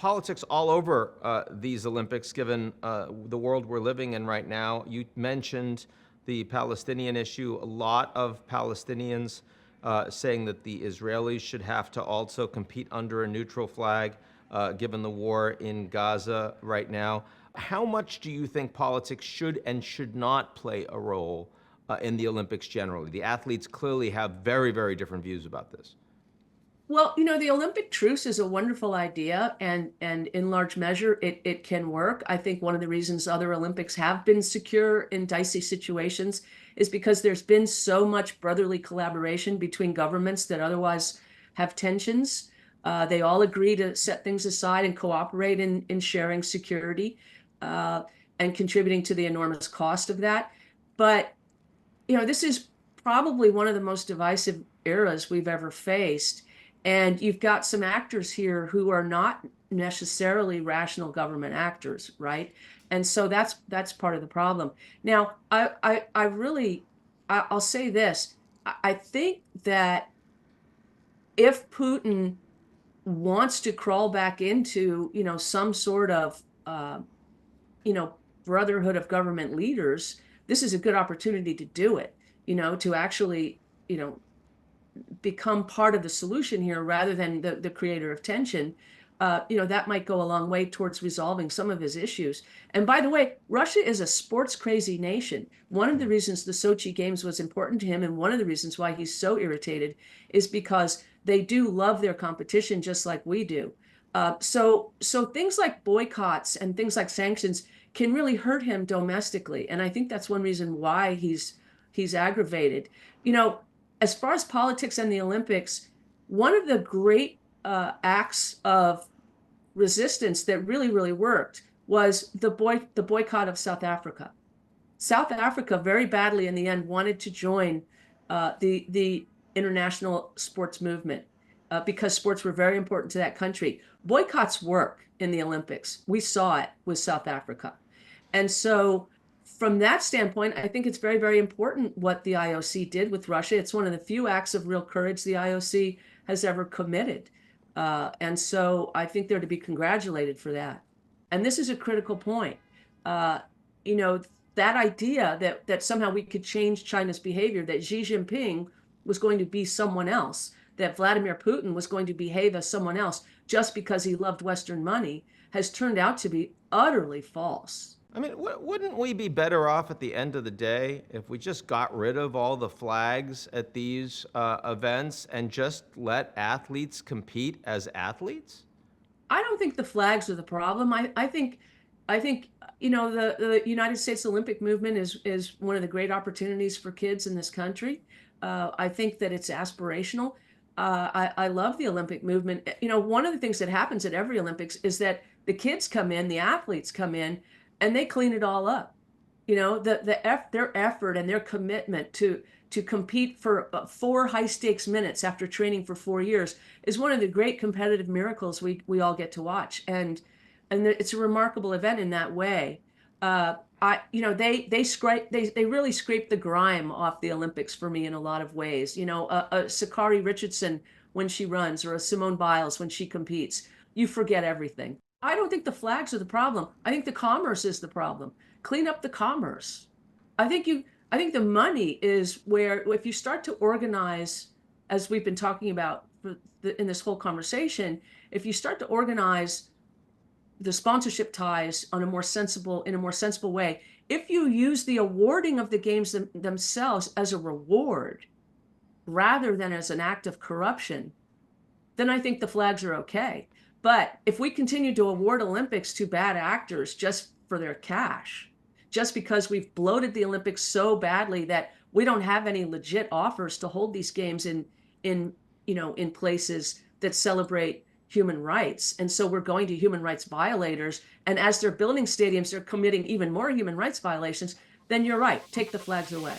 politics all over these Olympics, given the world we're living in right now. You mentioned the Palestinian issue. A lot of Palestinians saying that the Israelis should have to also compete under a neutral flag, given the war in Gaza right now. How much do you think politics should and should not play a role in the Olympics generally? The athletes clearly have very, very different views about this. Well, the Olympic truce is a wonderful idea, and in large measure, it can work. I think one of the reasons other Olympics have been secure in dicey situations is because there's been so much brotherly collaboration between governments that otherwise have tensions. They all agree to set things aside and cooperate in sharing security and contributing to the enormous cost of that. But, this is probably one of the most divisive eras we've ever faced. And you've got some actors here who are not necessarily rational government actors, right? And so that's part of the problem. Now, I'll say this. I think that if Putin wants to crawl back into, some sort of, brotherhood of government leaders, this is a good opportunity to do it, to actually, become part of the solution here rather than the creator of tension. That might go a long way towards resolving some of his issues. And by the way, Russia is a sports crazy nation. One of the reasons the Sochi Games was important to him, and one of the reasons why he's so irritated, is because they do love their competition just like we do. So things like boycotts and things like sanctions can really hurt him domestically. And I think that's one reason why he's aggravated. As far as politics and the Olympics, one of the great acts of resistance that really, really worked was the boycott of South Africa. South Africa very badly in the end wanted to join the international sports movement because sports were very important to that country. Boycotts work in the Olympics. We saw it with South Africa. And so from that standpoint, I think it's very, very important what the IOC did with Russia. It's one of the few acts of real courage the IOC has ever committed. And so I think they're to be congratulated for that. And this is a critical point. That idea that somehow we could change China's behavior, that Xi Jinping was going to be someone else, that Vladimir Putin was going to behave as someone else just because he loved Western money, has turned out to be utterly false. I mean, wouldn't we be better off at the end of the day if we just got rid of all the flags at these events and just let athletes compete as athletes? I don't think the flags are the problem. I think the United States Olympic movement is one of the great opportunities for kids in this country. I think that it's aspirational. I love the Olympic movement. One of the things that happens at every Olympics is that the kids come in, the athletes come in, and they clean it all up. Their effort and their commitment to compete for 4 high stakes minutes after training for 4 years is one of the great competitive miracles we all get to watch. And it's a remarkable event in that way. They really scrape the grime off the Olympics for me in a lot of ways. A Sha'Carri Richardson when she runs, or a Simone Biles when she competes, you forget everything. I don't think the flags are the problem. I think the commerce is the problem. Clean up the commerce. I think the money is where, if you start to organize, as we've been talking about in this whole conversation, if you start to organize the sponsorship ties in a more sensible way, if you use the awarding of the games themselves as a reward rather than as an act of corruption, then I think the flags are okay. But if we continue to award Olympics to bad actors just for their cash, just because we've bloated the Olympics so badly that we don't have any legit offers to hold these games in places that celebrate human rights, and so we're going to human rights violators, and as they're building stadiums, they're committing even more human rights violations, then you're right, take the flags away.